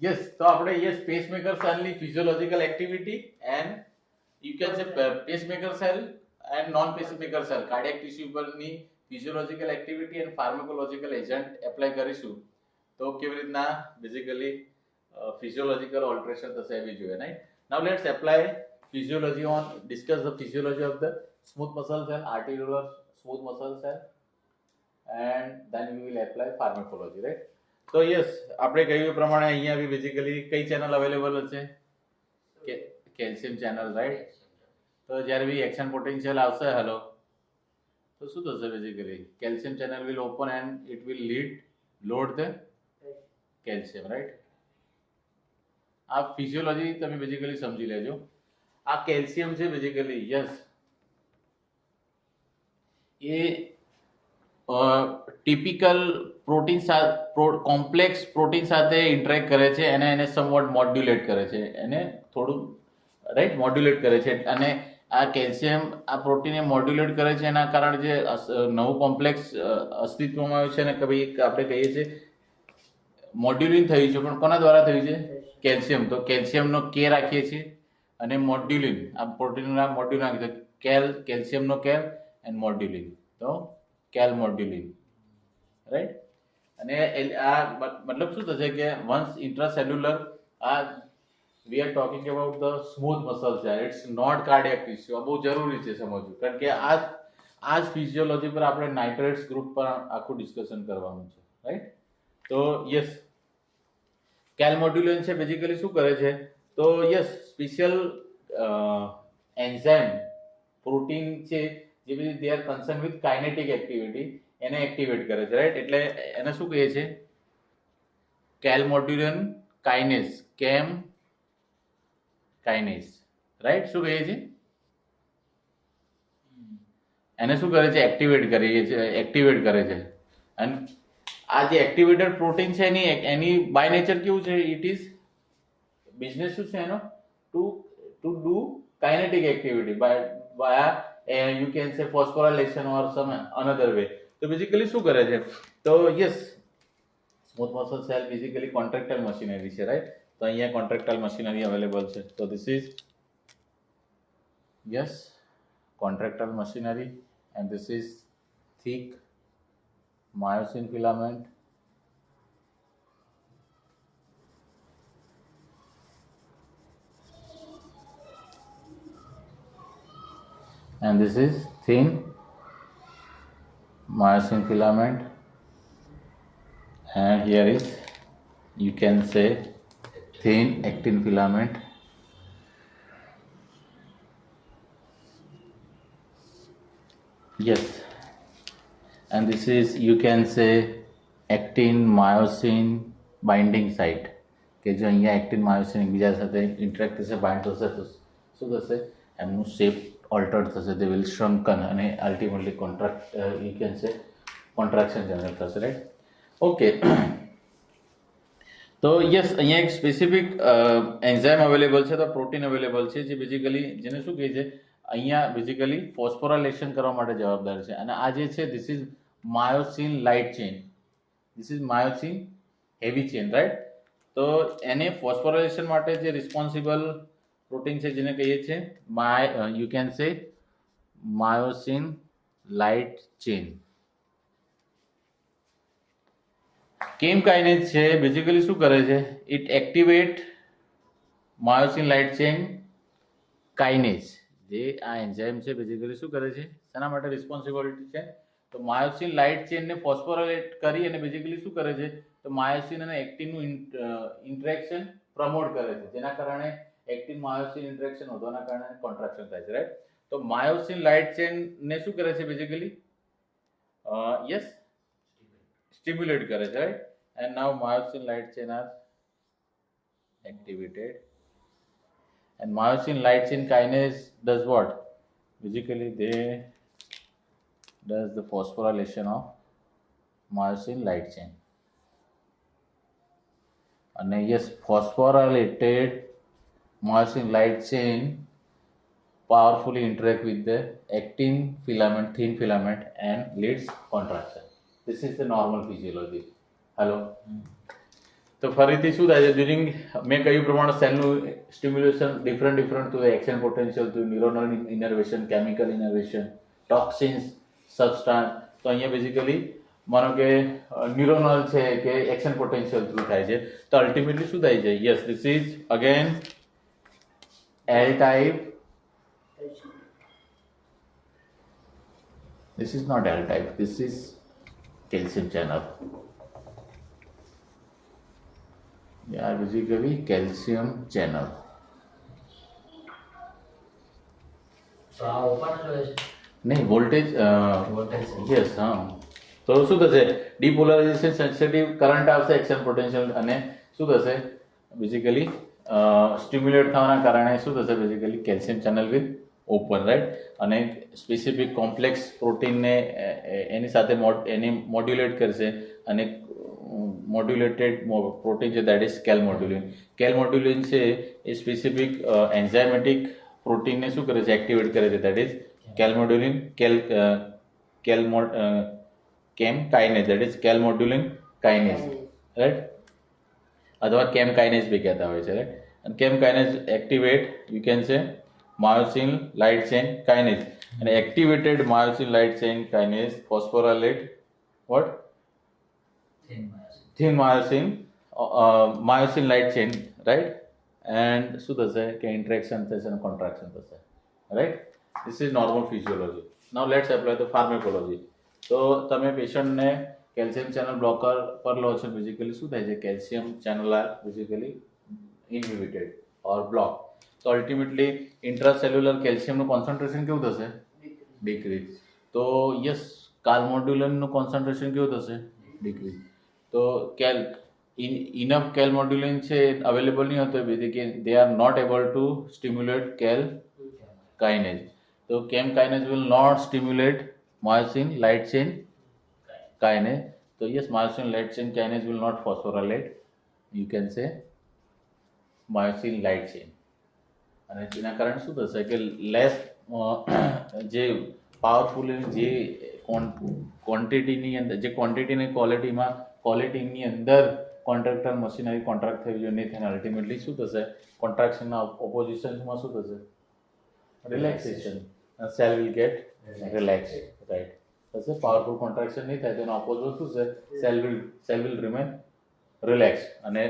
Yes, તો આપણે yes pacemaker cell ની physiological activity and you can say pacemaker cell and non pacemaker cell cardiac tissue પરની physiological activity and pharmacological agent apply કરીશું તો કેવી રીતના basically physiological alteration થશે એવી જોઈએ, right? Now let's apply physiology on discuss the physiology of the smooth muscle cell, arteriolar smooth muscle cell, and then we will apply pharmacology, right? તો yes આપણે કહ્યું એ પ્રમાણે અહીંયા બી બેઝિકલી કઈ ચેનલ અવેલેબલ હશે? Calcium channel, right? તો જ્યારે બી action potential આવશે હેલો તો શું થશે? Basically calcium channel will open end it will load the calcium, right? આ ફિઝિયોલોજી તમે બેઝિકલી સમજી લેજો. આ કેલ્શિયમ છે બેઝિકલી, યસ, એ ટિપિકલ પ્રોટીન કોમ્પ્લેક્સ પ્રોટીન સાથે ઇન્ટરેક્ટ કરે છે અને એને સમવોટ મોડ્યુલેટ કરે છે, એને થોડું રાઈટ મોડ્યુલેટ કરે છે. અને આ કેલ્શિયમ આ પ્રોટીનને મોડ્યુલેટ કરે છે એના કારણે જે નવું કોમ્પ્લેક્સ અસ્તિત્વમાં આવ્યું છે અને ભાઈ આપણે કહીએ છીએ મોડ્યુલિન થયું છે, પણ કોના દ્વારા થયું છે? કેલ્શિયમ. તો કેલ્શિયમનો કે રાખીએ છીએ અને મોડ્યુલિન, આ પ્રોટીનનું નામ મોડ્યુલ નાખીએ તો કેલ્શિયમનો કેલ એન્ડ મોડ્યુલિન, તો કેલ મોડ્યુલિન, રાઈટ? અને આ મતલબ શું થશે કે વન્સ ઇન્ટ્રાસેલ્યુલર, આ we are talking about the smooth muscle છે, ઇટ્સ નોટ કાર્ડિયાક ટિશ્યુ. આ બહુ જરૂરી છે સમજવું, કારણ કે આ જ ફિઝિયોલોજી પર આપણે નાઇટ્રેટ્સ ગ્રુપ પર આખું ડિસ્કશન કરવાનું છે, રાઈટ? તો યસ, કેલ મોડ્યુલિન છે બેઝિકલી શું કરે છે? તો યસ, સ્પેશિયલ એન્ઝાઇમ પ્રોટીન છે જે બધી they are concern with kinetic activity, એને એક્ટિવેટ કરે છે, રાઈટ? એટલે એને શું કહીએ છીએ? કેલ મોડ્યુલિન કાઇનેસ, કેમ કાઇનેસ, રાઈટ? શું કહીએ છીએ? એને શું કરે છે? એક્ટિવેટ કરે છે. અને આ જે એક્ટિવેટેડ પ્રોટીન છે એની બાય નેચર કેવું છે? ઇટ ઇઝ બિઝનેસ શું છે એનો? To do kinetic activity by you can say phosphorylation or some another way. તો બેઝિકલી શું કરે છે? તો yes, smooth muscle cell basically contractile machinery છે, રાઈટ? તો અહીંયા કોન્ટ્રેક્ટાઇલ મશીનરી અવેલેબલ છે. તો this is yes contractile machinery and this is thick myosin filament, and this is thin myosin filament, and here is you can say thin actin filament. Yes, and this is you can say actin myosin binding site, કે જો અહીંયા actin myosin એકબીજા સાથે interact થશે, bind થશે તો શું થશે? એમનું શેપ ઓલ્ટર્ડ થશે, દે વિલ શ્રંકન અને અલ્ટિમેટલી યુ કેન સે કોન્ટ્રાક્શન જનરેટ થશે, રાઈટ? ઓકે, તો યસ, અહીંયા એક સ્પેસિફિક એન્ઝાઇમ અવેલેબલ છે, તો પ્રોટીન અવેલેબલ છે જે બેઝિકલી જેને શું કહે છે? અહીંયા બેઝિકલી ફોસ્ફોરાઇલેશન કરવા માટે જવાબદાર છે. અને આ જે છે this is myosin light chain, this is myosin heavy chain, right? તો એને ફોસ્ફોરાઇલેશન માટે જે રિસ્પોન્સિબલ પ્રોટીન છે જેને કહીએ છીએ you can say myosin light chain. CaM kinase છે બેઝિકલી શું કરે છે? It activate myosin light chain kinase, જે આ એન્ઝાઇમ છે બેઝિકલી શું કરે છે? શેના માટે રિસ્પોન્સિબિલિટી છે? તો માયોસિન લાઇટ ચેઇનને ફોસ્ફોરાઇલેટ કરી અને બેઝિકલી શું કરે છે? તો માયોસિન અને એક્ટિનનું ઇન્ટરેક્શન પ્રમોટ કરે છે, જેના કારણે એક્ટિન માયોસિન ઇન્ટરેક્શન વધવાના કારણે કોન્ટ્રાક્શન થાય છે, રાઈટ? તો માયોસિન લાઇટ ચેઇન ને શું કરે છે બેઝિકલી? યસ, સ્ટિમ્યુલેટ કરે છે, right? And now myosin light chain are activated, and myosin light chain kinase does what? Basically they does the phosphorylation of myosin light chain. And yes, phosphorylated myosin light chain powerfully interact with the actin filament, thin filament, and leads contraction. This is the normal physiology. Hello. તો ફરીથી શું થાય છે during મેં કહ્યું પ્રમાણે સેલનું stimulation different to action potential to neuronal innervation chemical innervation toxins substance તો અહીંયા બેઝિકલી માનો કે ન્યુરોનલ છે કે એક્શન પોટેન્શિયલ થ્રુ થાય છે તો અલ્ટિમેટલી શું થાય છે yes this is again L type this is not L type, this is calcium channel. They are basically calcium channel. તો આ ઓપન જ હોય છે નહીં વોલ્ટેજ વોલ્ટેજ યસ હા તો શું થશે ડિપોલરાઇઝેશન સેન્સિટિવ કરંટ આવશે એક્શન પોટેન્શિયલ અને શું થશે બેઝિકલી સ્ટિમ્યુલેટ થવાના કારણે શું થશે basically calcium channel will open right અને સ્પેસિફિક કોમ્પ્લેક્સ પ્રોટીનને એની સાથે એને મોડ્યુલેટ કરશે અને મોડ્યુલેટેડ પ્રોટીન છે દેટ ઇઝ કેલ મોડ્યુલિન છે એ સ્પેસિફિક એન્ઝાઇમેટિક પ્રોટીનને શું કરે છે એક્ટિવેટ કરે છે દેટ ઇઝ કેલ મોડ્યુલિન કેમ કાઇનેઝ દેટ ઇઝ કેલ મોડ્યુલિન કાઇનેઝ રાઈટ અથવા કેમ કાઇનેઝ બી કહેતા હોય છે રાઈટ અને CaM kinase activate you can say myosin light chain kinase and activated myosin light chain kinase phosphorylate what thin myosin light chain right and શું થશે કે ઇન્ટરેક્શન થશે અને કોન્ટ્રાક્શન થશે right this is normal physiology now let's apply the pharmacology તો તમે પેશન્ટને calcium channel blocker પર લો છો બેઝિકલી શું થાય છે કેલ્શિયમ ચેનલ આર બેઝિકલી ઇનહિબિટેડ ઓર બ્લોક તો અલ્ટિમેટલી ઇન્ટ્રાસેલ્યુલર કેલ્શિયમનું કોન્સન્ટ્રેશન કેવું થશે ડિક્રીઝ તો યસ કાલ્મોડ્યુલિનનું કોન્સન્ટ્રેશન કેવું થશે ડિક્રીઝ તો ઇનફ કેલ મોડ્યુલિન છે અવેલેબલ નહીં હોતો basically they are not able to stimulate cal kinase તો CaM kinase will not stimulate myosin light chain kinase so yes myosin light chain kinase will not phosphorylate you can say myosin light chain અને એના કારણે શું થશે કે less જે powerful જે ક્વોન્ટિટીની અંદર જે ક્વોન્ટિટીની ક્વોલિટીની અંદર કોન્ટ્રાક્ટર મશીનરી કોન્ટ્રાક્ટ થવી જોઈએ નહીં થઈને અલ્ટિમેટલી શું થશે કોન્ટ્રાક્શનના ઓપોઝિશનમાં શું થશે relaxation cell will get relax right થશે પાવરફુલ કોન્ટ્રાક્શન નહીં થાય તેનો ઓપોઝિટ શું છે સેલ વિલ રિમેન રિલેક્સ અને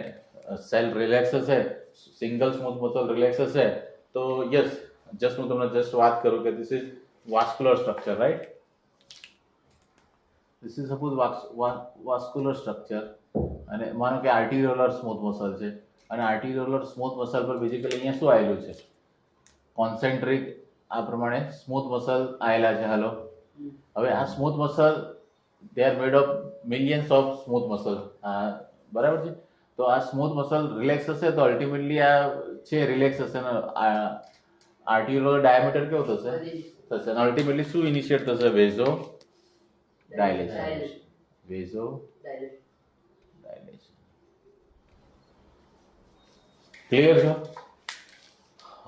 સેલ રિલેક્સ હશે સિંગલ સ્મૂથ મસલ રિલેક્સ હશે તો યસ જસ્ટ હું તમને વાત કરું કે this is vascular structure right this is suppose vascular structure અને માનો કે આર્ટિરિયોલર સ્મૂથ મસલ છે અને આર્ટિરિયોલર સ્મૂથ મસલ પર બેઝિકલી અહીંયા શું આવેલું છે કોન્સેન્ટ્રિક આ પ્રમાણે સ્મૂથ મસલ આવેલા છે હાલો હવે આ smooth muscle they are made of millions of smooth muscle બરાબર છે તો આ સ્મૂથ મસલ રિલેક્સ હશે તો અલ્ટિમેટલી આ છે રિલેક્સ હશે ને આર્ટિરિયોલર ડાયામીટર કેવો થશે અને અલ્ટિમેટલી શું ઇનિશિએટ થશે વેઝો ડાયલેશન ક્લિયર છે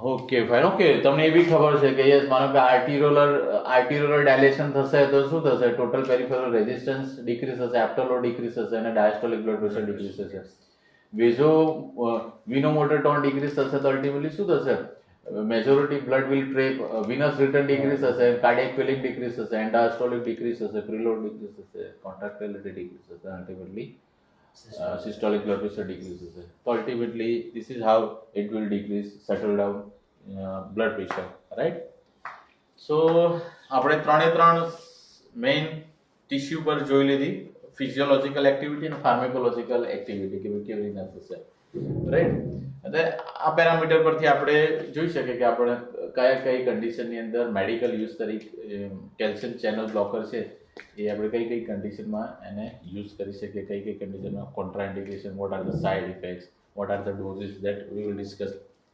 ઓકે ફાઇન ઓકે તમને એ બી ખબર છે કે યસ માનો કે આર્ટિરિયોલર ડાયલેશન થશે તો શું થશે ટોટલ પેરિફેરલ રેઝિસ્ટન્સ ડિક્રીઝ થશે એપ્ટોલો ડિક્રીઝ થશે અને ડાયસ્ટોલિક બ્લડ પ્રેશર ડિક્રીઝ થશે વિનોમોટર ટોન ડિક્રીઝ થશે તો અલ્ટિમેટલી શું થશે majority blood will trap Venus return decrease થશે કાર્ડિયક ફિલિંગ ડિક્રીઝ થશે એન્ડાસ્ટોલિક ડિક્રીઝ થશે પ્રીલોડ ડિક્રીઝ થશે કોન્ટ્રાક્ટિલિટી ડિક્રીઝ થશે ultimately systolic blood pressure decreases. So ultimately, this is how it will decrease, settle down blood pressure, right? So આપણે ત્રણ main tissue પર જોઈ લીધી ફિઝિયોલોજિકલ એક્ટિવિટી અને ફાર્મેકોલોજિકલ એક્ટિવિટી કે કેવી રીતના થશે રાઈટ એટલે આ પેરામીટર પરથી આપણે જોઈ શકીએ કે આપણે કઈ કન્ડિશનની અંદર મેડિકલ યુઝ તરીકે કેલ્શિયમ ચેનલ બ્લોકર છે એ આપણે કઈ કન્ડિશનમાં એને યુઝ કરી શકીએ કઈ કન્ડિશનમાં contraindication what are the side effects what are the doses that we will discuss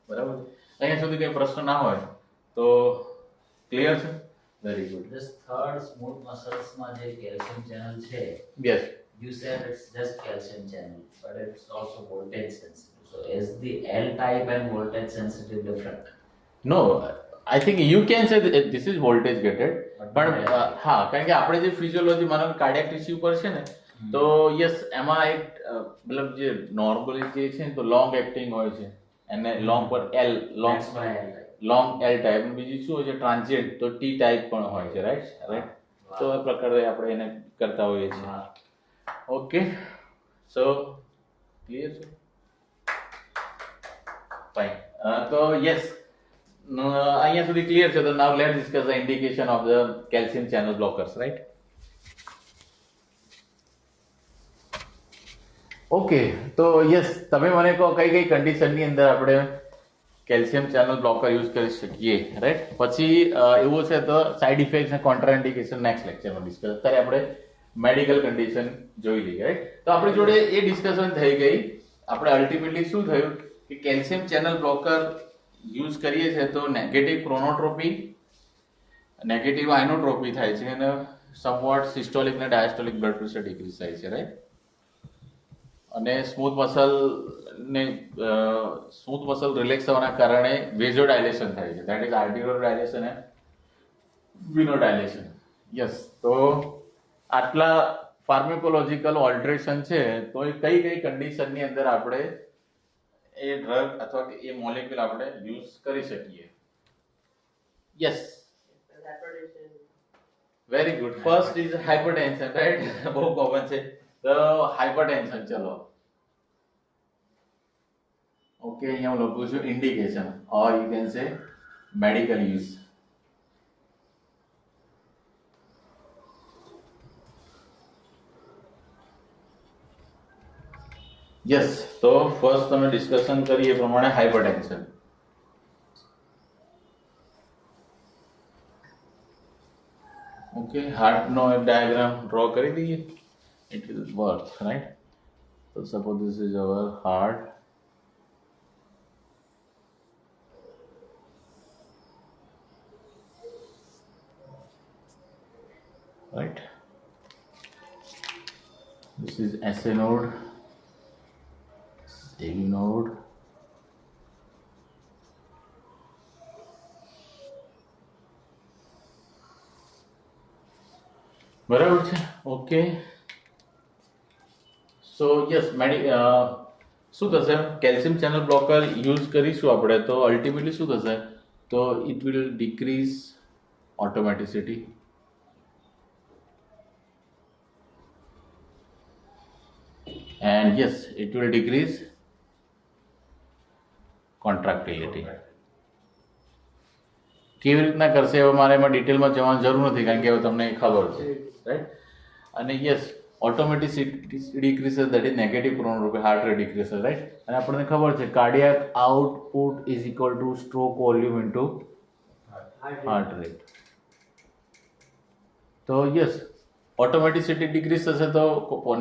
બરાબર અહીંયા સુધી કંઈ પ્રશ્ન ના હોય તો ક્લિયર છે very good This third smooth muscles માં જે calcium channel છે yes you said it's just calcium channel but it's also voltage sensitive so is the L type and voltage sensitive different નો I think you can say that this is voltage gated પણ હા કારણ કે આપણે જે physiology માનો cardiac tissue પર છે ને તો યસ એમાં એક મતલબ જે નોર્મલી જે છે ને તો લોંગ એક્ટિંગ હોય છે એને લોંગ પર L long That's why I like. Long L type બીજું શું હોય છે ટ્રાન્ઝિયન્ટ તો ટી ટાઈપ પણ હોય છે રાઈટ તો એ પ્રકારે આપણે એને કરતા હોઈએ છીએ Wow. ઓકે સો ક્લિયર છે ફાઇન તો યસ અહીંયા સુધી ક્લિયર છે તો now let discuss the indication of the calcium channel blockers right okay તો યસ તમે મને કહો કઈ કઈ કન્ડિશનની અંદર આપણે કેલ્શિયમ ચેનલ બ્લોકર યુઝ કરી શકીએ રાઈટ પછી એવું છે તો સાઇડ ઇફેક્ટ્સ અને કોન્ટ્રાઇન્ડિકેશન નેક્સ્ટ લેક્ચરમાં ડિસ્કસ અત્યારે આપણે મેડિકલ કન્ડિશન જોઈ લઈએ રાઈટ તો આપણી જોડે એ ડિસ્કશન થઈ ગઈ આપણે અલ્ટિમેટલી શું થયું કે કેલ્શિયમ ચેનલ બ્લોકર યુઝ કરીએ છીએ તો નેગેટિવ ક્રોનોટ્રોપી નેગેટિવ આઇનોટ્રોપી થાય છે અને સમવોટ સિસ્ટોલિક અને ડાયસ્ટોલિક બ્લડ પ્રેશર ડિક્રીઝ થાય છે રાઈટ અને સ્મૂથ મસલ રિલેક્સ થવાના કારણે વેઝોડાયલેશન થાય છે ધેટ ઇઝ આર્ટિરિયલ ડાયલેશન એન્ડ વિનોડાયલેશન યસ તો આટલા ફાર્મેકોલોજીકલ ઓલ્ટરેશન છે તો એ કઈ કઈ કન્ડિશનની અંદર આપણે એ ડ્રગ અથવા કે એ મોલેક્યુલ આપણે યુઝ કરી શકીએ yes very good first is hypertension right બહુ કોમન છે તો હાઇપરટેન્શન ચલો ઓકે અહીંયા હું લખું છું ઇન્ડિકેશન ઓર યુ કેન સે મેડિકલ યુઝ યસ તો ફર્સ્ટ તમે ડિસ્કશન કરીએ એ પ્રમાણે હાઇપરટેન્શન ઓકે હાર્ટનો એક ડાયાગ્રામ ડ્રો કરી દઈએ ઇટ વિલ વર્ક રાઈટ તો suppose this is our heart right this is SA node AV node બરાબર છે ઓકે સો યસ શું થશે કેલ્શિયમ ચેનલ બ્લોકર યુઝ કરીશું આપણે તો અલ્ટિમેટલી શું થશે તો it will decrease automaticity and yes it will decrease contractility કેવી રીતના કરશે હવે મારે એમાં ડિટેલમાં જવાની જરૂર નથી કારણ કે હવે તમને ખબર છે રાઈટ અને yes automaticity decrease that is negative chronotropy heart rate decrease right અને આપણને ખબર છે cardiac output is equal to stroke volume into heart rate તો યસ ઓટોમેટિસિટી ડિક્રીઝ થશે તો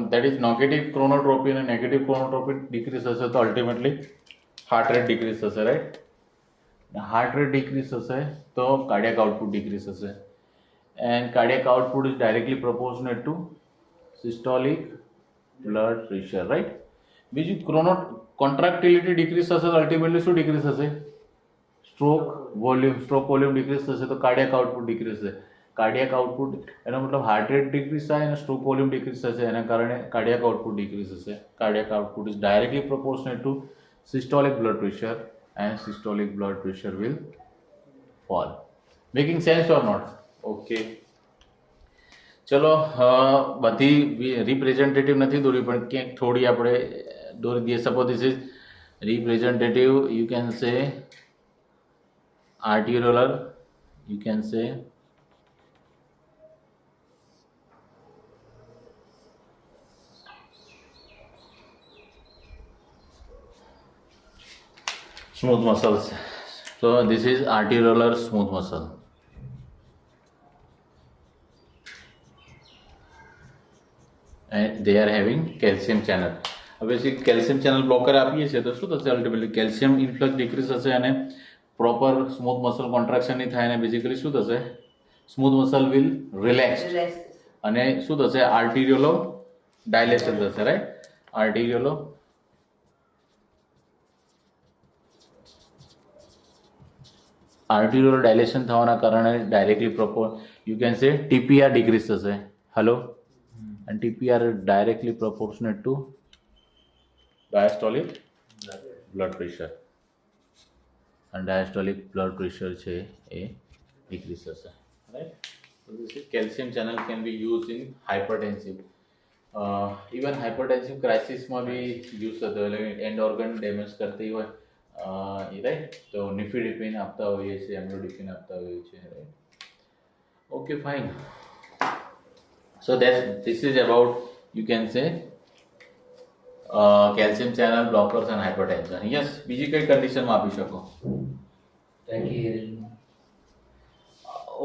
દેટ ઇઝ નેગેટિવ ક્રોનોટ્રોપી અને નેગેટિવ ક્રોનોટ્રોપી ડિક્રીઝ થશે તો અલ્ટિમેટલી હાર્ટ રેટ ડિક્રીઝ થશે રાઈટ હાર્ટ રેટ ડિક્રીઝ થશે તો કાર્ડિયાક આઉટપુટ ડિક્રીઝ થશે and cardiac output is directly proportionate to systolic blood pressure right બીજું કોન્ટ્રાક્ટિલિટી ડિક્રીઝ થશે તો અલ્ટિમેટલી શું ડિક્રીઝ થશે સ્ટ્રોક વોલ્યુમ ડિક્રીઝ થશે તો કાર્ડિયાક આઉટપુટ ડિક્રીઝ થશે કાર્ડિયાક આઉટપુટ એનો મતલબ હાર્ટ રેટ ડિક્રીઝ થાય અને સ્ટ્રોક વોલ્યુમ ડિક્રીઝ થશે એના કારણે કાર્ડિયાક આઉટપુટ ડિક્રીઝ થશે cardiac output is directly proportionate to systolic blood pressure and systolic blood pressure will fall making sense or not okay ચલો બધી રિપ્રેઝેન્ટેટિવ નથી દોરી પણ ક્યાંક થોડી આપણે દોરી દઈએ suppose this is representative you can સે arteriolar you can say smooth muscles so this is arteriolar smooth muscle and they are having calcium channel હવે જે કેલ્શિયમ ચેનલ બ્લોકર આપીએ છીએ તો શું થશે અલ્ટિમેટલી કેલ્શિયમ ઇન્ફ્લક્સ ડિક્રીઝ થશે અને પ્રોપર સ્મૂથ મસલ કોન્ટ્રાક્શન નહીં થાય અને બેઝિકલી શું થશે સ્મૂથ મસલ વિલ રિલેક્સ અને શું થશે આર્ટિરિયોલો ડાયલેશન થશે રાઈટ આર્ટિરિયોલો આર્ટિરિયોલ ડાયલેશન થવાના કારણે directly proper you can say TPR decrease થશે hello and TP are directly proportionate to diastolic blood pressure, and diastolic blood pressure છે એ decrease થશે, right? So this is calcium channel can be used in hypertensive, even hypertensive crisis માં બી use થતો હોય, એટલે and organ damage કરતી હોય, right, તો નિફિડિપિન આપતા હોઈએ છીએ, એમ્લોડિપિન આપતા હોઈએ છીએ, right. Okay fine. So this is about, you can say, calcium channel blockers and hypertension. Yes, બીજી કઈ કન્ડિશન માં આપી શકો? Tachyarrhythmia.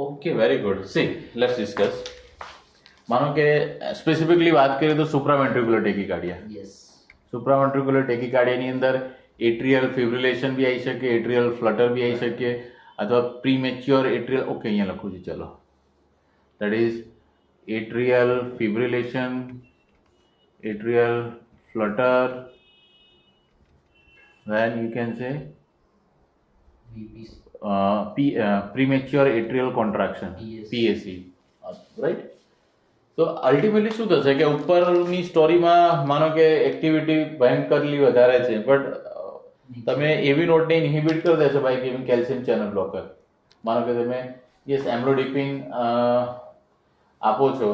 Okay, very good. C, let's discuss. માનો કે સ્પેસિફિકલી વાત કરીએ તો સુપ્રાવેન્ટ્રિક્યુલર ટેકીકાર્ડિયા. Yes. સુપ્રાવેન્ટ્રિક્યુલર ટેકીકાર્ડિયાની અંદર એટ્રિયલ ફિબ્રિલેશન બી આવી શકે, એટ્રિયલ ફ્લટર બી આવી શકે, અથવા પ્રીમેચ્યોર એટ્રિયલ, ઓકે અહીંયા લખું છું, ચલો, that is atrial fibrillation, atrial flutter, then you can say VPC. premature atrial contraction, PAC. right? તો અલ્ટિમેટલી શું થશે કે ઉપરની સ્ટોરીમાં માનો કે એક્ટિવિટી ભયંકરલી વધારે છે, બટ તમે એવી નોટને ઇન્હિબિટ કરી દેશો by giving calcium channel blocker. માનો કે તમે યસ એમ્લોડિપિન આપો છો,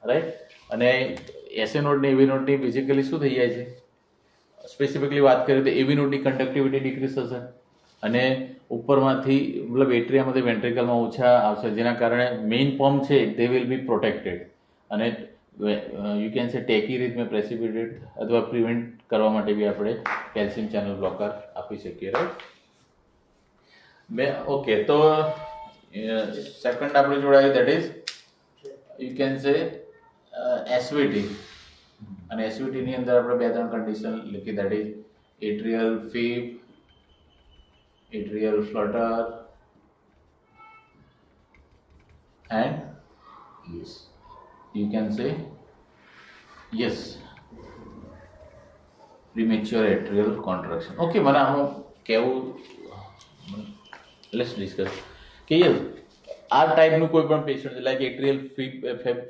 રાઈટ, અને એસએ નોટની એવી નોટની ફિઝિકલી શું થઈ જાય છે, સ્પેસિફિકલી વાત કરીએ તો એવી નોટની કન્ડક્ટિવિટી ડિક્રીઝ થશે, અને ઉપરમાંથી મતલબ એટ્રિયામાંથી વેન્ટ્રિકલમાં ઓછા આવશે, જેના કારણે મેઇન પમ્પ છે તે વિલ બી પ્રોટેક્ટેડ, અને યુ કેન સે ટેકીરિથમિયા પ્રેસિપિટેટ અથવા પ્રિવેન્ટ કરવા માટે બી આપણે કેલ્શિયમ ચેનલ બ્લોકર આપી શકીએ, રાઈટ. ઓકે, તો સેકન્ડ આપણે જોડાયું, that is you can say SVT, અને એસવીટી ની અંદર આપણે બે ત્રણ કન્ડિશન લખી, that is atrial fib, atrial flutter and Yes. you can say yes premature atrial contraction. Okay, મને આમાં કેવું, લેટ્સ ડિસ્કસ કે યસ આ ટાઈપનું કોઈ પણ પેશન્ટ છે, લાઈક એટ્રિયલ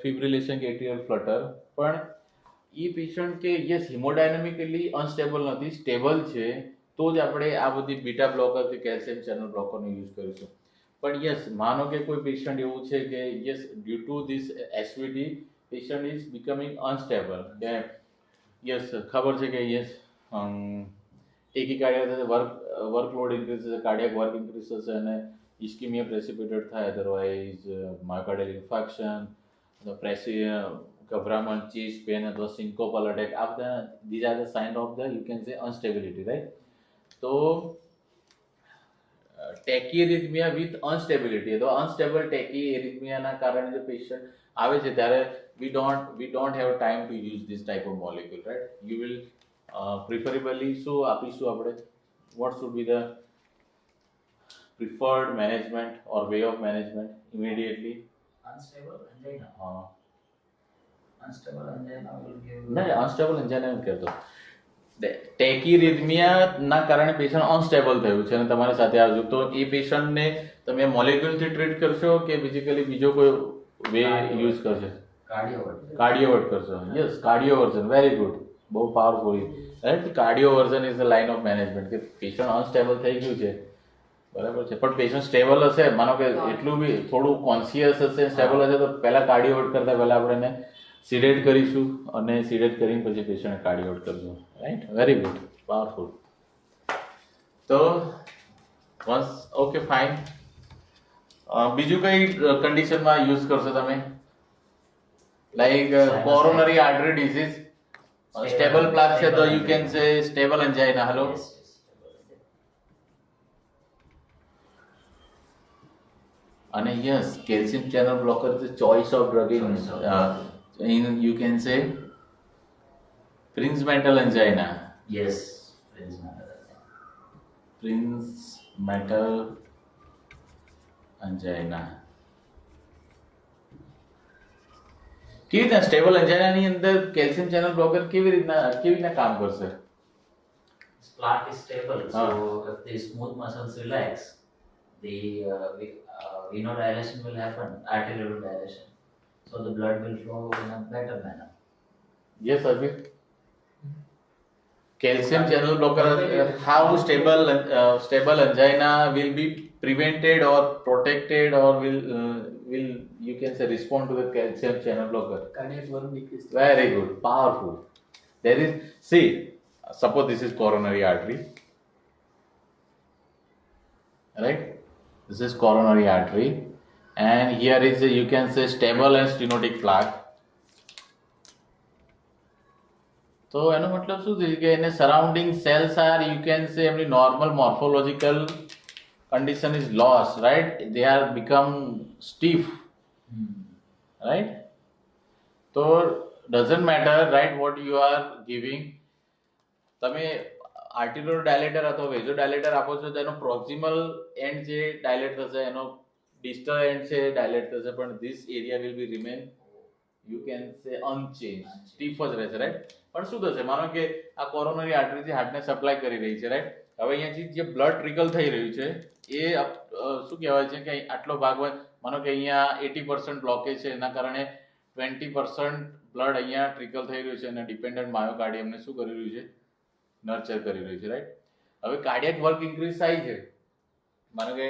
ફિબ્રિલેશન કે એટ્રિયલ ફ્લટર, પણ એ પેશન્ટ કે યસ હિમોડાયનેમિકલી અનસ્ટેબલ નથી, સ્ટેબલ છે, તો જ આપણે આ બધી બીટા બ્લોકર કે કેલ્શિયમ ચેનલ બ્લોકરનો યુઝ કરીશું. પણ યસ માનો કે કોઈ પેશન્ટ એવું છે કે yes due to this SVT patient is becoming unstable, કે યસ ખબર છે કે યસ ટેકીકાર્ડિયા વર્કલોડ ઇન્ક્રીઝ થશે, કાર્ડિયાક વર્ક ઇન્ક્રીઝ થશે, અને ઇસ્કિમિયા પ્રેસિપિટેટ થાય, અધરવાઇઝ માયોકાર્ડિયલ ઇન્ફાર્ક્શન, ગભરામણ, ચેસ્ટ પેન અથવા સિન્કોપલ અટેક, આ બધા these are the sign of the you can say instability, right. તો ટેકીએરિથમિયા વિથ અનસ્ટેબિલિટી, તો અનસ્ટેબલ ટેકીએરિથમિયાના કારણે જો પેશન્ટ આવે છે ત્યારે we don't have time to use this type of molecule, right? You will preferably શું આપીશું આપણે, what should be the preferred management or way of management immediately? Unstable angina. Unstable angina will give. નહીં, unstable angina એમ કહેતો, ટેકીરિથમિયા ના કારણે patient unstable થયું છે અને તમારી સાથે આવ્યું, તો એ પેશન્ટને તમે મોલેક્યુલથી ટ્રીટ કરશો કે ફિઝિકલી બીજો કોઈ વે યુઝ કરશે? કાર્ડિયોવર્ટ કરશો. યસ, કાર્ડિયોવર્ઝન, વેરી ગુડ, બહુ powerful, right. Cardioversion is the line of management, કે પેશન્ટ અનસ્ટેબલ થઈ ગયું છે, બરાબર છે, પણ પેશન્ટ સ્ટેબલ હશે, માનો કે એટલું બી થોડું કોન્શિયસ હશે, સ્ટેબલ હશે, તો પહેલા કાર્ડિયોવર્ટ કરતા પહેલા આપણે એને સિડેટ કરીશું, અને સિડેટ કરીને પછી પેશન્ટને કાર્ડિયોવર્ટ કરશું, રાઈટ. Very good, powerful. તો વન્સ ઓકે ફાઇન. બીજું કઈ કન્ડિશનમાં યુઝ કરશો તમે? Like coronary artery disease, stable plaque છે તો you can say stable angina. Hello. Yes, yes, stable angina. અને yes calcium channel blocker is choice of drug in you can say Prinzmetal angina. Yes, Prinzmetal angina. Prinzmetal angina. કેવી રીતના stable એન્જાઇનાની અંદર calcium channel blocker કેવી રીતના કામ કરશે? This plaque is stable, so Ah. if the smooth muscles relax, the venodilation will happen, arterial dilation, so the blood will flow in a better manner. Yes, Arvind. Calcium channel blocker. How stable angina will be prevented or protected, or will you can say respond to the calcium channel blocker? Cardiac work decrease. Very good, powerful. There is, see, suppose this is coronary artery, right? This is coronary artery, and here is you can say stable and stenotic plaque. તો એનો મતલબ શું થયું કે એને surrounding cells or you can say એમની normal morphological condition is lost, right? They are become stiff, right? So doesn't matter, right, what you are giving. તમે આર્ટિક્યુલર ડાયલેટર અથવા વેઝો ડાયલેટર આપો છો તો એનો પ્રોક્સિમલ એન્ડ જે ડાયલેટ થશે એનો ડિસ્ટલ એન્ડ છે ડાયલેટ થશે, પણ this area will be remain you can સે અનચેન્જ, સ્ટીફ જ રહેશે, રાઈટ? પણ શું થશે, માનો કે આ કોરોનરી આર્ટરીથી હાર્ટને સપ્લાય કરી રહી છે, રાઈટ? હવે અહીંયાથી જે બ્લડ ટ્રિકલ થઈ રહ્યું છે એ શું કહેવાય છે કે આટલો ભાગ હોય, માનો કે અહીંયા 80% બ્લોકેજ છે, એના કારણે 20% બ્લડ અહીંયા ટ્રિકલ થઈ રહ્યું છે અને ડિપેન્ડન્ટ માયોકાર્ડિયમને શું કરી રહ્યું છે, નર્ચર કરી રહ્યું છે, રાઈટ? હવે કાર્ડિયાક વર્ક ઇન્ક્રીઝ થાય છે, માનો કે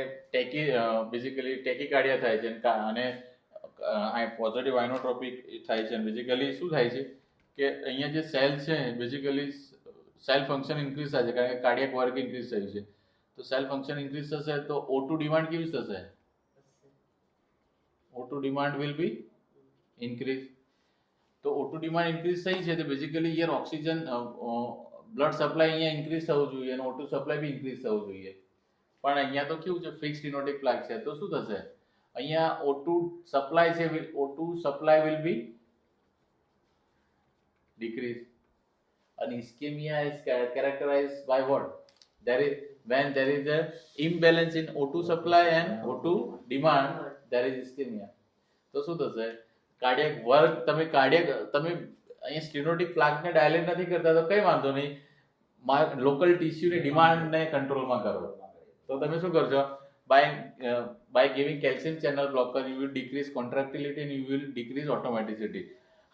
બેઝિકલી ટેકીકાર્ડિયા થાય છે અને પોઝિટિવ આઇનોટ્રોપિક થાય છે, બેઝિકલી શું થાય છે કે અહીંયા જે સેલ છે બેઝિકલી સેલ ફંક્શન ઇન્ક્રીઝ થાય છે કારણ કે કાર્ડિયાક વર્ક ઇન્ક્રીઝ થયું છે. તો સેલ ફંક્શન ઇન્ક્રીઝ થશે તો O2 ડિમાન્ડ કેવી થશે? O2 demand will be increase. તો O2 ડિમાન્ડ ઇન્ક્રીઝ થઈ છે તો basically here oxygen blood supply અહીંયા ઇન્ક્રીઝ થવું જોઈએ અને O2 સપ્લાય બી ઇન્ક્રીઝ થવું જોઈએ, પણ અહીંયા તો કેવું છે ફિક્સ સ્ટેનોટિક પ્લાક છે, તો શું થશે અહીંયા O2 સપ્લાય છે, O2 supply will be decrease. An ischemia is characterized by what? When there is a imbalance in O2 supply and O2 demand, there is ischemia. તો શું થશે, કાર્ડિયાક વર્ક તમે અહીંયા સ્ટેનોટિક પ્લાકને ડાયલેટ નથી કરતા તો કઈ વાંધો નહીં, લોકલ ટિશ્યુની ડિમાન્ડને કંટ્રોલમાં કરો. તો તમે શું કરશો, by giving calcium channel blocker you will decrease contractility and you will decrease automaticity.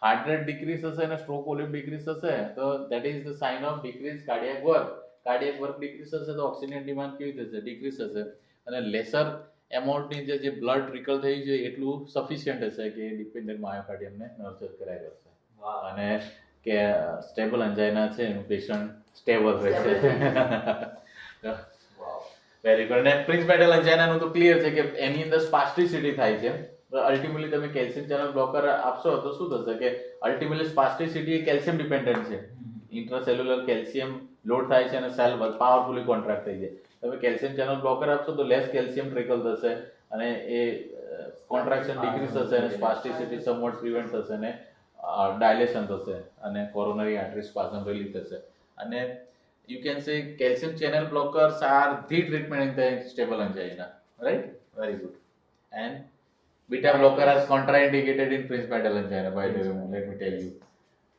Heart rate decrease થશે અને સ્ટ્રોક વોલ્યુમ ડિક્રીઝ થશે તો that is the sign of decrease cardiac work. Cardiac work decrease થશે તો oxygen demand કેવી થશે, decrease થશે, અને લેસર એમાઉન્ટની જે બ્લડ ટ્રિકલ થઈ છે એટલું સફિશિયન્ટ હશે કે ડિપેન્ડન્ટ માયોકાર્ડિયમને નર્ચર કરાય કરશે અને કે સ્ટેબલ અંજાઇના છે એનું પેશન્ટ સ્ટેબલ રહેશે. Very good. અને પ્રિન્સ મેટલ અંજાઇનાનું તો ક્લિયર છે કે એની અંદર સ્પાસ્ટિસિટી થાય છે. અલ્ટિમેટલી તમે કેલ્શિયમ ચેનલ બ્લોકર આપશો તો શું થશે કે અલ્ટિમેટલી સ્પાસ્ટિસિટી એ કેલ્શિયમ ડિપેન્ડન્ટ છે, ઇન્ટ્રાસેલ્યુલર કેલ્શિયમ લોડ થાય છે અને સેલ પાવરફુલી કોન્ટ્રાક્ટ થઈ જાય. તમે કેલ્શિયમ ચેનલ બ્લોકર આપશો તો લેસ કેલ્શિયમ ટ્રિકલ થશે અને એ કોન્ટ્રાક્શન ડિક્રીઝ થશે અને સ્પાસ્ટિસિટી સમવોટ પ્રિવેન્ટ થશે અને ડાયલેશન થશે અને કોરોનરી આર્ટરી સ્પાઝમ રિલીફ થશે. અને you can say calcium channel blockers are the treatment in the stable angina, right? Very good. And beta blocker is contraindicated in Prince metal angina, by the way, let me tell you.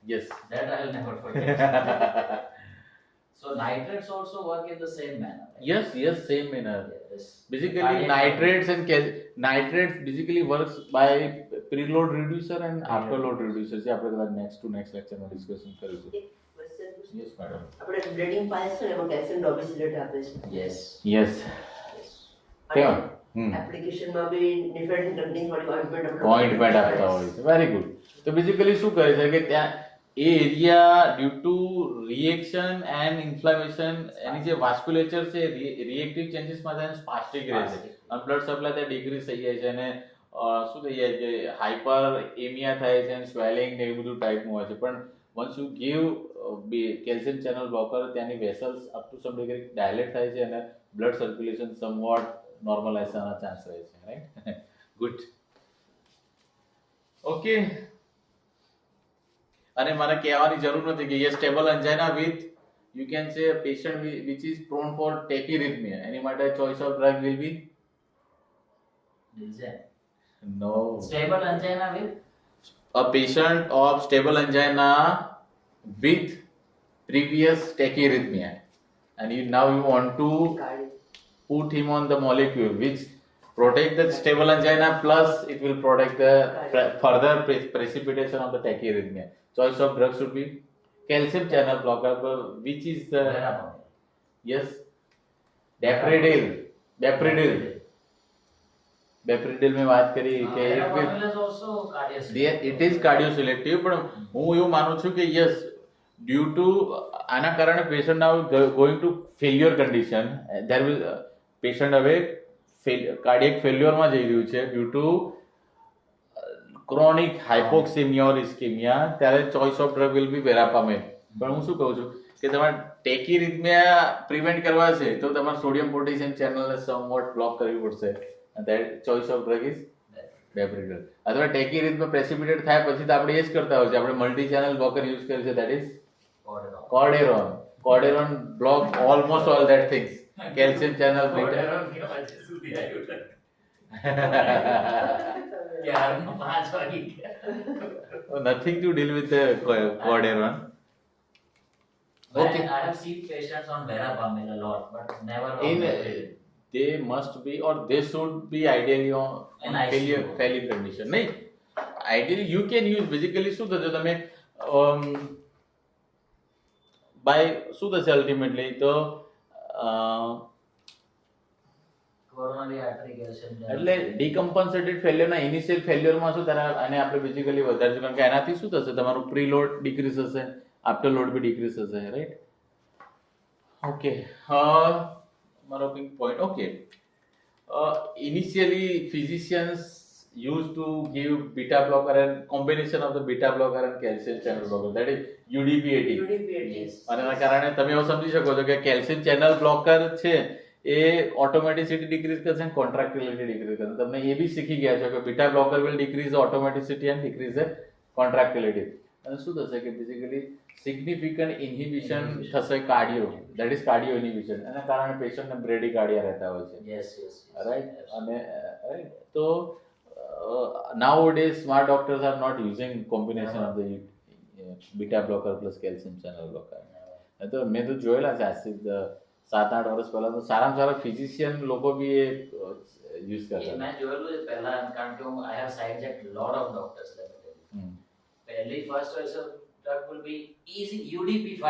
Yes. That I'll never forget. So nitrates also work in the same manner, right? Yes, same manner. Yes. Basically Cardiac- nitrates and nitrates basically works by preload reducer and afterload reducer. જે આપણે કદાચ next lecture માં discussion કરીશું. Yes, madam. આપણે bleeding pass છે ને એમાં calcium ડોબિસિલેટ આપે છે. Yes. Yes. કેમ? એપ્લિકેશનમાં બી ડિફરન્ટ કંપનીઝ વાળી ઓઇન્ટમેન્ટ આપતા હોય છે. Very good. તો બેઝિકલી શું કરે છે કે ત્યાં એ area due to reaction and inflammation એની જે વાસ્ક્યુલેચર છે રિએક્ટિવ ચેન્જીસમાં થાય સ્પાસ્ટિક રહે છે અને બ્લડ સપ્લાય ત્યાં ડિક્રીઝ થઈ જાય છે અને શું થઈ જાય છે હાઇપર એમિયા થાય છે અને સ્વેલિંગ ને એવું બધું ટાઈપનું હોય છે. પણ once you give calcium channel blocker ત્યાંની vessels up to some degree dilate થાય છે અને બ્લડ સર્ક્યુલેશન સમવોટ નોર્મલાઇઝ થવાના ચાન્સ રહે છે, રાઈટ? ગુડ. ઓકે. અને મારે કહેવાની જરૂર નથી કે yes stable angina with you can say patient which is prone for tachyarrhythmia, એની માટે choice of drug will be Dilzad. No. Stable angina with A patient of stable angina with previous tachyarrhythmia and now you want to put him on the molecule which protect the stable angina plus it will protect the further precipitation of the tachyarrhythmia. Choice of drugs should be calcium channel blocker, which is the Verapamil. yes, Dapridil में बात करी કે Verapamil is also cardiovascular. it is cardiovascular પણ હું એવું માનું છું કે yes due to આના કારણે patient now going to failure condition, there will patient હવે cardiac failure માં જઈ રહ્યું છે due to chronic hypoxemia or ischemia, ત્યારે choice of drug will be verapamil. પણ હું શું કહું છું કે તમારે ટેકીરિથમિયા પ્રિવેન્ટ કરવા છે તો તમારે સોડિયમ પોટેશિયમ ચેનલને સમવોટ બ્લોક કરવી પડશે. that choice of drug is Dapridil. અથવા ટેકીરિથમિયા પ્રેસિપિટેટ થાય પછી તો આપણે એ જ કરતા હોય છે, આપણે મલ્ટી ચેનલ બ્લોકર યુઝ કરીએ છીએ, that is Corderon. Corderon block almost all that things, calcium channel beta. Corderon કેવા છે સુધી આવ્યું છે. ક્યારનો 5 વાગી ગયા. Nothing to deal with the Corderon. Okay. I have seen patients on Verapamil a lot, but never on In Dapridil. they must be or they should be ideally on In ICU. failure condition. નહીં, ideally you can use basically શું થશે તમે by શું થશે ultimately તો Coronary artery calcium channel. એટલે ડિકમ્પન્સેટેડ ફેલ્યોરના initial ફેલ્યોરમાં શું તારા આને આપણે બેઝિકલી વધારશું, કારણ કે એનાથી શું થશે તમારું પ્રી લોડ ડિક્રીઝ હશે, આફ્ટર લોડ બી ડિક્રીઝ હશે, રાઈટ? ઓકે, મારો pink point. Okay, initially physicians used to give beta blocker and combination of the beta blocker and calcium channel blocker, that is UDPAT. Yes. અને એના કારણે તમે એવું સમજી શકો છો કે કેલ્શિયમ ચેનલ બ્લોકર છે એ ઓટોમેટિસિટી ડિક્રીઝ કરશે અને કોન્ટ્રાક્ટિલિટી ડિક્રીઝ કરશે. તમને એ બી શીખી ગયા છો કે beta blocker will decrease automaticity and decrease contractility. અને શું થશે કે બેઝિકલી સિગ્નિફિકન્ટ ઇન્હિબિશન થશે cardio, that is cardio inhibition. એના કારણે પેશન્ટને બ્રેડિકાર્ડિયા રહેતા હોય છે, Yes, yes, yes. રાઈટ? અને રાઈટ તો nowadays smart doctors are not using combination of the beta blocker plus calcium channel blocker. તો મેં તો જોયેલા છે આજથી 7-8 વર્ષ પહેલા તો સારામાં સારા ફિઝિશિયન લોકો બી એ યુઝ એ કરતા. મેં જોયેલું છે પહેલા, કારણ કે હું I have side checked lot of doctors. પહેલી first choice of drug will be easy UDP5.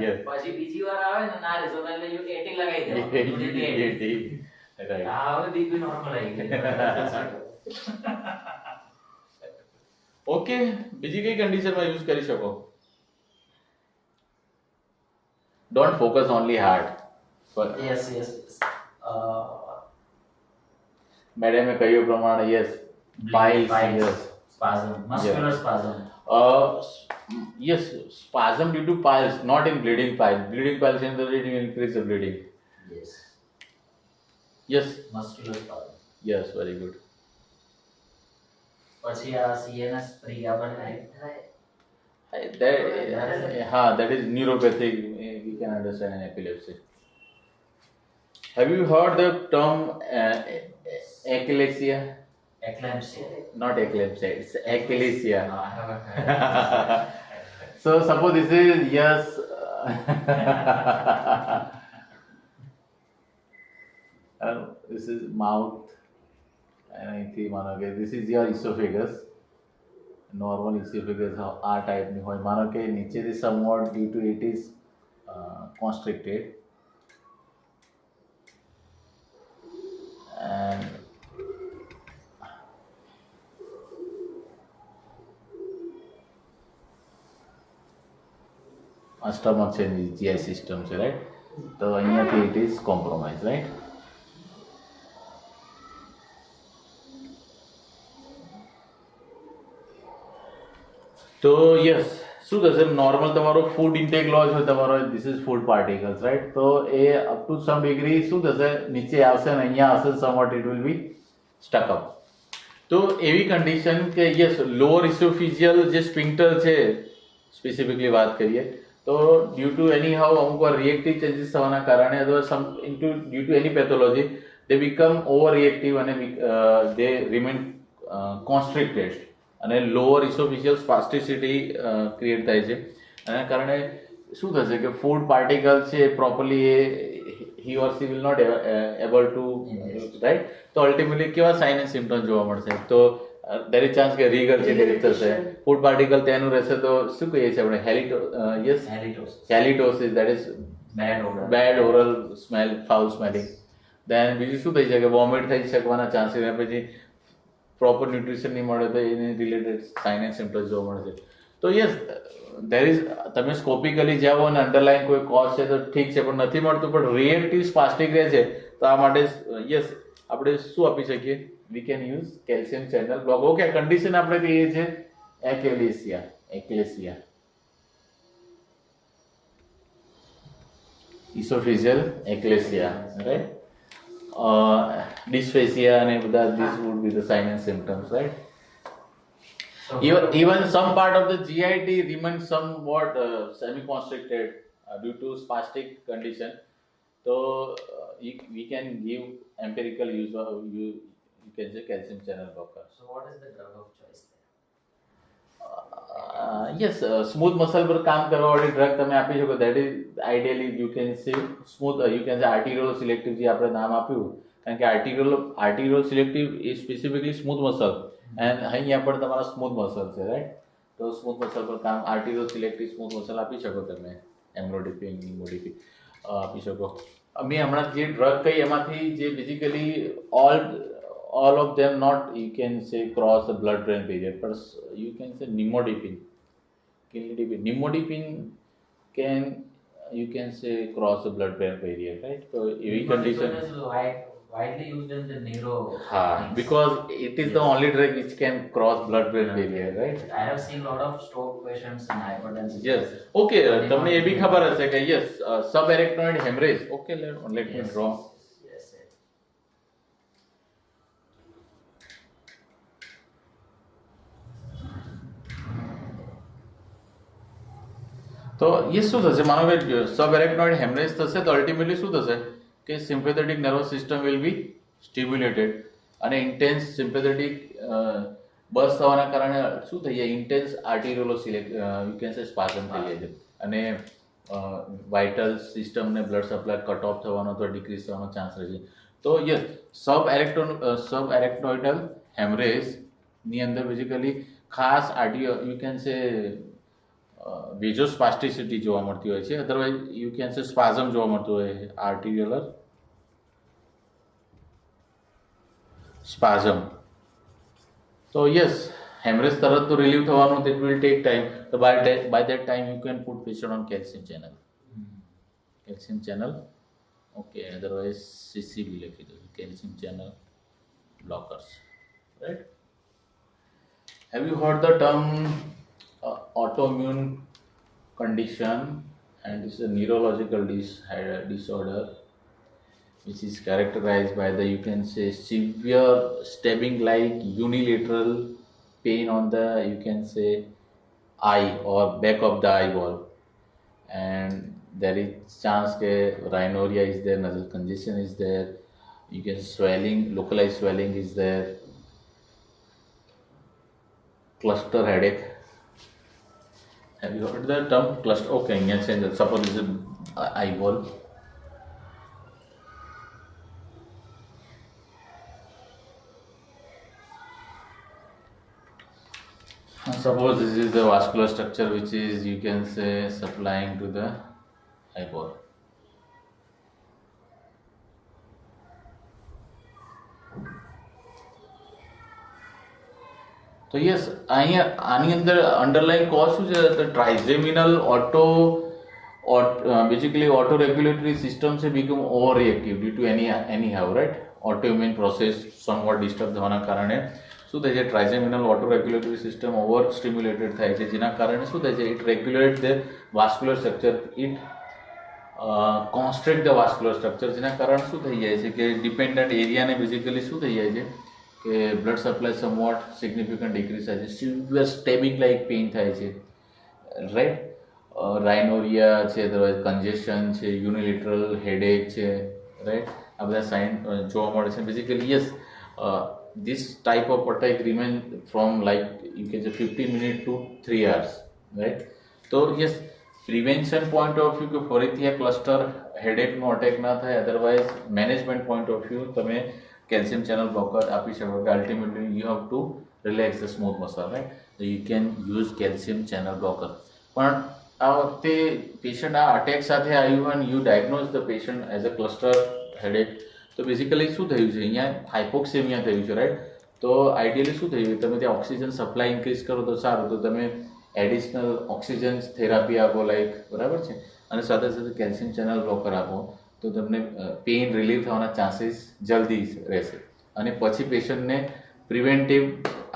Yes. પછી બીજી વાર આવે ને ના રે એટલે AT લગાવી દે. UDP8. Right. આ હવે બીપી નોર્મલ આવી ગઈ. ઓકે, બીજી કઈ કન્ડિશનમાં યુઝ કરી શકો? Don't focus only heart. Yes, yes, yes. મેડમે કહ્યું પ્રમાણે yes, piles, yes, Spasm, muscular spasm. yes, spasm due to piles, not in bleeding piles. Bleeding piles in the it will increase the bleeding. Yes, Yes, muscular spasm. yes, very good. પછી આ CNS pregabalin. That is neuropathic. We can understand in epilepsy. Have you heard the term eclampsia? Eclampsia. Not eclampsia, it's eclampsia. No, I haven't heard. So suppose this is yes. This is mouth. And I think this is your esophagus. Normal esophagus આ ટાઈપની હોય. માનો કે નીચેથી somewhat due to it is constricted. And stomach છે, GI system છે, right? તો અહીંયાથી it is compromised, right? તો યસ શું થશે, નોર્મલ તમારો ફૂડ ઇન્ટેક લો છો તમારો, this is food particles, right? તો એ અપ ટુ સમ ડિગ્રી શું થશે, નીચે આવશે ને અહીંયા આવશે, somewhat it will be stuck up. તો એવી કન્ડિશન કે યસ, લોઅર ઇસોફિજિયલ જે સ્પિન્ક્ટર છે સ્પેસિફિકલી વાત કરીએ તો ડ્યુ ટુ એની હાઉ અમુક વાર રિએક્ટિવ ચેન્જીસ થવાના કારણે અથવા સમ ડ્યુ ટુ એની pathology they become over reactive અને દે રિમેન કોન્સ્ટ્રિક્ટેડ અને લોઅર ઇસોફિશિયલ સ્પાસ્ટિસિટી ક્રિએટ થાય છે. એના કારણે શું થશે કે ફૂડ પાર્ટિકલ છે properly A he or she will not able to Ingest. right. તો અલ્ટિમેટલી કેવા સાઇન એન્ડ સિમ્ટમ્સ જોવા મળશે? તો there is chance કે રીગર્જિટેશન થશે, ફૂડ પાર્ટિકલ તેનું રહેશે, તો શું કહીએ છીએ આપણે? Yes, Halitosis. Halitosis, that is Bad odor. Bad oral smell, foul smelling. Then બીજું શું થઈ શકે? વોમિટ થઈ શકવાના ચાન્સીસ, પછી પ્રોપર ન્યુટ્રિશન નહીં મળે તો એને રિલેટેડ સાઇન એન્ડ સિમ્ટમ્સ જોવા મળે છે. તો યસ, દેર ઇઝ, તમે સ્કોપિકલી જાઓ અને અંડરલાઈન કોઈ કોઝ છે તો ઠીક છે, પણ નથી મળતું, પણ રિએક્ટિવ સ્પાસ્ટિક રહે છે, તો આ માટે યસ આપણે શું આપી શકીએ? We can use calcium channel block. Okay, condition આપણે કહીએ છીએ એક્લેસિયા, ઇસોફિઝિયલ એક્લેસિયા, રાઈટ? ડિસ્ફેસિયા અને બધા, this would be the sign and symptoms, right? So, Even some part of the GIT remains somewhat semi-constricted due to spastic condition. So we can give empirical use of you can say calcium channel blocker. so what is the drug of choice there? Yes, smooth muscle પર કામ કરવા વાળી drug તમે આપી શકો. That is ideally you can say smooth, you can say arterial selective, જે આપણે નામ આપ્યું, કારણ કે arterial selective is specifically smooth muscle, and અહીંયા પણ તમારા સ્મૂથ મસલ છે, રાઈટ? તો સ્મૂથ મસલ પર કામ આર્ટિરિયો સિલેક્ટિવ સ્મૂથ મસલ આપી શકો તમે, એમ્લોડિપિન, નિમોડિપિન આપી શકો. અમે હમણાં જે ડ્રગ કહી એમાંથી જે basically all of them not you can say cross the blood brain barrier, but you can say nimodipine can you can say cross the blood brain barrier, right? So every condition Is widely used in the neuro. because it is the only drug which can cross blood brain barrier, right? I have seen a lot of stroke patients and hypertension. Yes, okay, તમને એ બી ખબર હશે કે yes, subarachnoid hemorrhage. Okay, let me draw. Yes, yes. તો એ શું થશે? માનો કે સબએરેક્નોઇડ haemorrhage થશે તો અલ્ટિમેટલી શું થશે કે sympathetic nervous system will be stimulated, અને ઇન્ટેન્સ સિમ્પેથેટિક બસ થવાના કારણે શું થઈ જાય? Intense arteriole you can say spasm થઈ જાય છે, અને વાઇટલ સિસ્ટમને બ્લડ સપ્લાય કટ ઓફ થવાનો અથવા ડિક્રીઝ થવાનો ચાન્સ રહે છે. તો યસ, સબએરેક્નોઇડલ હેમરેજની અંદર બેઝિકલી ખાસ યુ કેન સે વેઝોસ્પાસ્ટિસિટી જોવા મળતી હોય છે, otherwise you can say spasm જોવા મળતું હોય, આર્ટિરિયલર સ્પાઝમ. તો યસ, હેમરેજ તરત તો રિલીવ થવાનું, ઇટ વિલ ટેક ટાઈમ. તો by that time you can put patient on calcium channel. Okay, otherwise CCB લખી દો, calcium channel blockers, right? Have you heard the term autoimmune condition, and it's a neurological disorder which is characterized by the, you can say, severe stabbing like unilateral pain on the, you can say, eye or back of the eyeball, and there is chance that rhinorrhea is there, nasal congestion is there, you can swelling, localized swelling is there, cluster headache. Have you heard the term cluster? Okay, yes, suppose this is eyeball. Suppose this is the vascular structure which is, you can say, supplying to the eyeball. તો yes, અહીંયા આની અંદર underline cause શું છે? તો ટ્રાઇઝેમિનલ basically auto regulatory system से become overreactive due to any have, right? Autoimmune process somewhat disturb થવાના કારણે શું થાય છે? Trigeminal auto regulatory system over stimulated થાય છે, જેના કારણે શું થાય છે? It regulate the vascular structure, it constrict the vascular structure, જેના કારણે શું થઈ જાય છે કે ડિપેન્ડન્ટ એરિયાને બેઝિકલી શું થઈ જાય છે કે blood supply somewhat significant decrease થાય છે, સિવિયર સ્ટેબિંગ લાઇક પેઇન થાય છે, રાઈટ? રાઇનોરિયા છે, અદરવાઇઝ કન્જેશન છે, યુનિલેટરલ હેડેક છે, રાઈટ? આ બધા સાઇન જોવા મળે છે. Basically yes, this type of attack remain from like you can say 15 minutes to 3 hours, right? So yes, prevention point of view કે ફરીથી આ ક્લસ્ટર હેડેકનો અટેક ના થાય, otherwise management point of view તમે કેલ્શિયમ ચેનલ બ્લોકર આપી શકો કે ultimately you have to relax the smooth muscle, right? તો you can use calcium channel blocker. પણ આ વખતે પેશન્ટ આ અટેક સાથે આવ્યું અને you diagnose the patient as a cluster headache. તો બેઝિકલી શું થયું છે અહીંયા? હાઇપોક્સેમિયા થયું છે, રાઈટ? તો આઈડિયલી શું થયું? તમે ત્યાં ઓક્સિજન સપ્લાય ઇન્ક્રીઝ કરો તો સારું, તો તમે એડિશનલ ઓક્સિજન થેરાપી આપો, લાઈક, બરાબર છે, અને સાથે સાથે કેલ્શિયમ ચેનલ બ્લોકર આપો તો તમને પેઇન રિલીફ થવાના ચાન્સીસ જલ્દી રહેશે. અને પછી પેશન્ટને preventive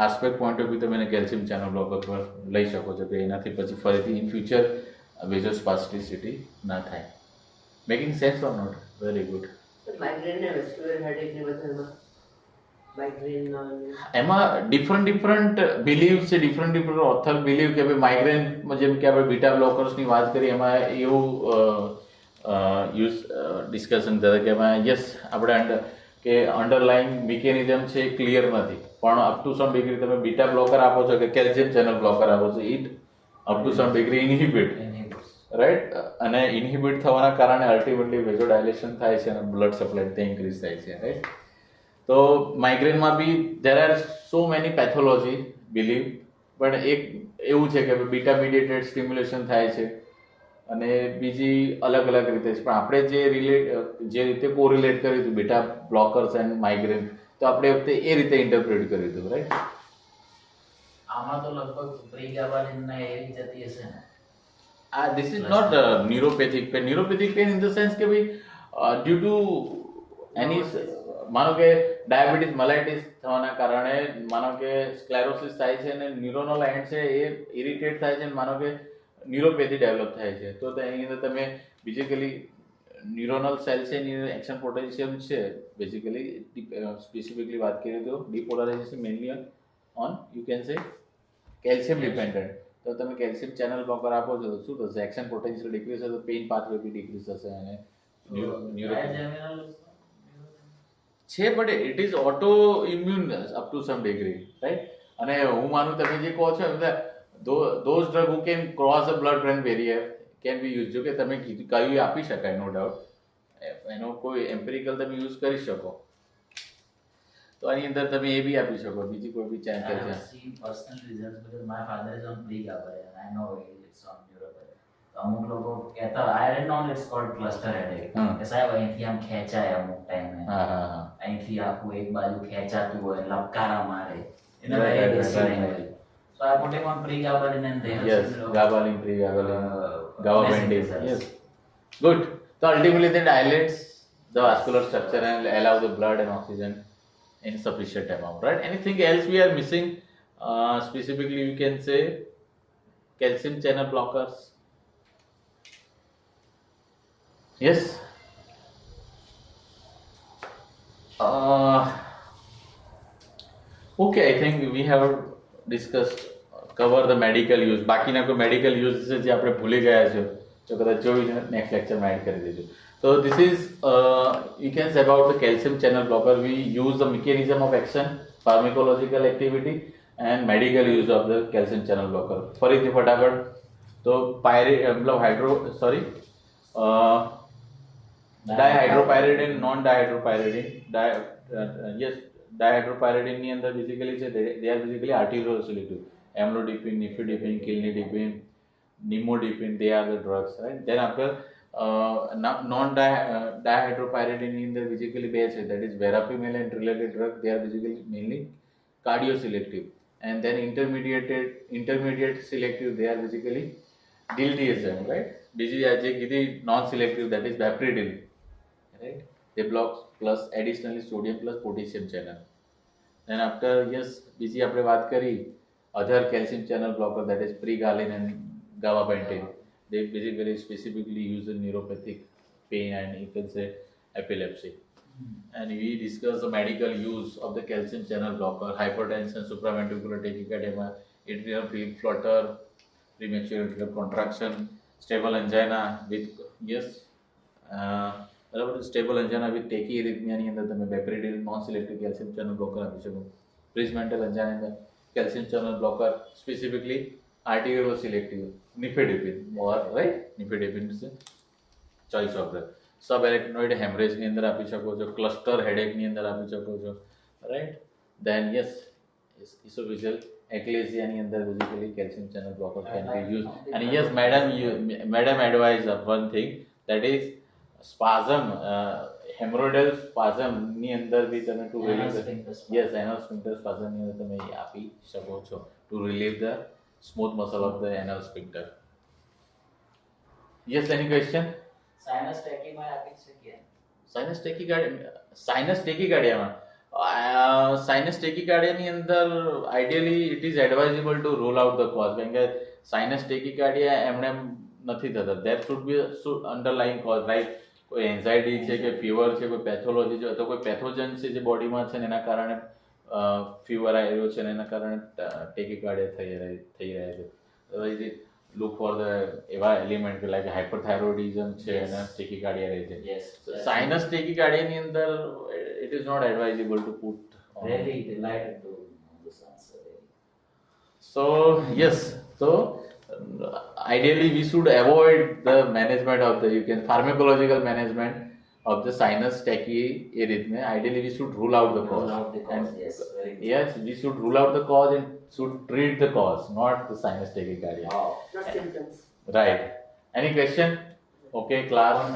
aspect point of view તમે એને કેલ્શિયમ ચેનલ બ્લોકર પર લઈ શકો છો કે એનાથી પછી ફરીથી ઇન ફ્યુચર વેઝોસ્પાસ્ટિસિટી ના થાય. Making sense or not? Very good. Migraine ને વેસ્ક્યુલર હેડેક ને બધામાં માઇગ્રેન એમાં ડિફરન્ટ બિલીવ છે, ડિફરન્ટ ઓથર બિલીવ કે ભાઈ માઇગ્રેન, જેમ કે આપણે બીટા બ્લોકર્સની વાત કરી એમાં એવું યુઝ ડિસ્કશન થતા કે એમાં યસ આપણે કે અંડરલાઇન મિકેનિઝમ છે એ ક્લિયર નથી, પણ અપ ટુ સમ ડિગ્રી તમે બીટા બ્લોકર આપો છો કે કેલ્શિયમ ચેનલ બ્લોકર આપો છો, it up to some degree inhibit, right? અને ઇનહિબિટ થવાના કારણે અલ્ટિમેટલી વેઝોડાયલેશન થાય છે અને બ્લડ સપ્લાય ત્યાં ઇન્ક્રીઝ થાય છે, રાઈટ? તો માઇગ્રેનમાં be there are so many pathology believe, પણ એક એવું છે કે બીટા મીડિયેટેડ સ્ટિમ્યુલેશન થાય છે અને બીજી અલગ અલગ રીતે છે. પણ આપણે જે રીતે કોરિલેટ કર્યું હતું બીટા બ્લોકર્સ એન્ડ માઇગ્રેન, તો આપણે વખતે એ રીતે ઇન્ટરપ્રેટ કર્યું હતું, રાઈટ? આમાં તો લગભગ પ્રીગાબાલિન ના એવી જતી હશે ને. This is not neuropathic pain. Neuropathic pain in the sense કે ભાઈ due to any માનો કે ડાયાબિટીસ મલાઇટીસ થવાના કારણે માનો કે સ્ક્લેરોસિસ થાય છે અને ન્યુરોનલ એન્ડ છે એ ઇરિટેટ થાય છે અને માનો કે ન્યુરોપેથી ડેવલપ થાય છે, તો એની અંદર તમે બેઝિકલી ન્યુરોનલ સેલ છે એની એક્શન પોટેન્શિયલ છે, બેઝિકલી સ્પેસિફિકલી વાત કરીએ તો depolarization mainly on you can say calcium dependent. તો તમે કેલ્શિયમ ચેનલ બ્લોકર આપો છો તો શું થશે? એક્શન પોટેન્શિયલ ડિક્રીઝ થશે, પેઇન પાથવે બી ડિક્રીઝ થશે અને છે, but it is autoimmune up to some degree, right? અને હું માનું તમે જે કહો છો those drug who can cross the blood brain barrier can be used. જો કે તમે કયું આપી શકાય, નો ડાઉટ, એનો કોઈ એમ્પિરિકલ તમે યુઝ કરી શકો, તો આની અંદર તમે એ બી આપી શકો, બીજી કોઈ બી ચેનલ I છે. have seen personal results because my father is on pregabalin and I know it's on neuropathy. તો અમુક લોકો કહેતા I didn't know it's called cluster headache. કે સાહેબ અહીંથી આમ ખેંચાય અમુક ટાઈમે, હા હા હા, અહીંથી આખું એક બાજુ ખેંચાતું હોય, લપકારા મારે. In a Right, very right, basic right, language. So I put him on pregabalin and they have yes, similar, gabapentin, pregabalin, gabapentin, basic yes, results. good. So ultimately that dilates the vascular structure and allow the blood and oxygen in sufficient amount, right? Anything else we are missing? Specifically you can say calcium channel blockers. Yes. Okay, I think we have discussed, cover the medical use. બાકીના કોઈ medical use છે જે આપણે ભૂલી ગયા છે તો કદાચ જોઈ નેક્સ્ટ લેક્ચરમાં એડ કરી દેજો. So this is you can say about the calcium channel blocker. We use the mechanism of action, pharmacological activity and medical use of the calcium channel blocker. ફરીથી ફટાફટ તો મતલબ ડાયહાઇડ્રોપાયરિડિન, નોન ડાયહાઇડ્રોપાયરિડિન, yes, ડાયહાઇડ્રોપાયરિડિન ની અંદર basically છે they are basically arteriosolitive. Amlodipine, nifedipine, cilnidipine, nimodipine, they are the drugs, right? Then after non dihydropyridine ની અંદર basically બે છે, that is verapamil and related drug. They are basically mainly cardioselective, and then intermediate selective, they are basically diltiazem, right? બીજી જે કીધી non selective, that is bapridil, right? They block plus additionally sodium plus potassium channel. Then after, yes, બીજી આપણે વાત કરી other calcium channel blocker, that is pregabalin and gabapentin. They basically specifically use in neuropathic pain and you can say epilepsy. And we discuss the medical use of the calcium channel blocker: hypertension, supraventricular tachycardia, atrial flutter, premature atrial contraction, stable angina with, yes, બરાબર, stable angina with ટેકીએરિથમિયાની અંદર તમે bepridil non selective calcium channel blocker આપી શકો. Prinzmetal angina અંદર calcium channel blocker specifically arterial or selective, nifedipine, or right, nifedipine is the choice of the subarachnoid hemorrhage ની અંદર આપી શકો છો, cluster headache ની અંદર આપી શકો છો, right. Then yes, esophageal atresia ની અંદર basically calcium channel blocker can be used. And yes, madam advise of one thing, that is spasm, hemorrhoidal spasm ની અંદર બી તમે to relieve Anal the, sphincter spasm. yes, anal sphincter spasm ની અંદર તમે આપી શકો છો to relieve the smooth muscle of the anal sphincter. Yes, any question? Sinus ટેકીમાં આપી શકીએ. સાઇનસ ટેકીકાર્ડિયામાં સાઇનસ ટેકીકાર્ડિયાની અંદર ideally it is advisable to rule out the cause, કારણ કે સાઇનસ ટેકીકાર્ડિયા એમણે નથી થતા. There should be underlying cause, right. કોઈ એન્ઝાઇટી છે કે ફીવર છે, કોઈ પેથોલોજી છે, અથવા કોઈ પેથોજન છે જે બોડીમાં છે ને એના કારણે ફીવર આવ્યો છે ને એના કારણે ટેકીકાર્ડિયા થઈ રહ્યા છે. અદરવાઇઝ look for the એવા એલિમેન્ટ like hyperthyroidism છે અને ટેકીકાર્ડિયા રહે છે. Yes. સાઇનસ ટેકીકાર્ડિયાની અંદર it is not advisable to put on. Really delighted to know this answer. Really. So yes, so ideally we should avoid the management of the, you can pharmacological management of the sinus tachyarrhythmia. Ideally we should rule out the cause. Rule out the cause, yes, very good. Yes, we should rule out the cause and should treat the cause, not the sinus tachycardia. Wow. Not symptoms. Right. Any question? Okay, class.